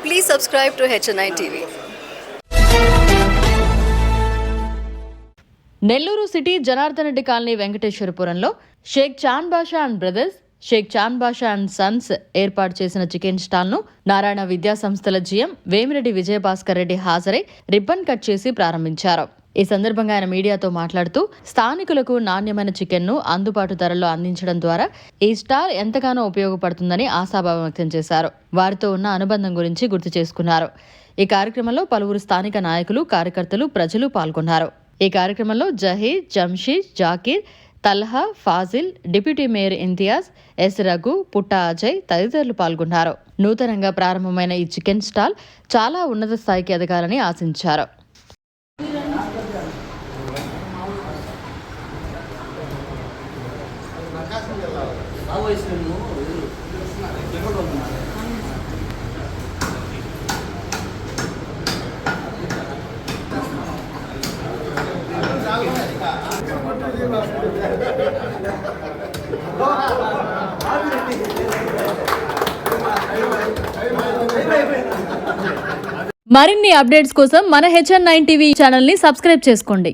Please subscribe to HN9 TV. Nellore city Janardhan Reddy colony వెంకటేశ్వరపురంలో Shaik Chand Basha and brothers, Shaik Chand Basha and sons ఏర్పాటు చేసిన chicken స్టాల్ను Narayana విద్యా సంస్థల జీఎం వేమిరెడ్డి విజయభాస్కర్ రెడ్డి హాజరై రిబ్బన్ కట్ చేసి ప్రారంభించారు. ఈ సందర్భంగా ఆయన మీడియాతో మాట్లాడుతూ స్థానికులకు నాణ్యమైన చికెన్ను అందుబాటు ధరల్లో అందించడం ద్వారా ఈ స్టాల్ ఎంతగానో ఉపయోగపడుతుందని ఆశాభావం వ్యక్తం చేశారు. వారితో ఉన్న అనుబంధం గురించి గుర్తు చేసుకున్నారు. ఈ కార్యక్రమంలో పలువురు స్థానిక నాయకులు, కార్యకర్తలు, ప్రజలు పాల్గొన్నారు. ఈ కార్యక్రమంలో Zaheer, Jamsheed, Zakir, Talha, Fazil, deputy mayor Imtiaz, S Raghu, Putta Ajay తదితరులు పాల్గొన్నారు. నూతనంగా ప్రారంభమైన ఈ చికెన్ స్టాల్ చాలా ఉన్నత స్థాయికి ఎదగాలని ఆశించారు. మరిన్ని అప్డేట్స్ కోసం మన HN9 టీవీ ఛానల్ ని సబ్స్క్రైబ్ చేసుకోండి.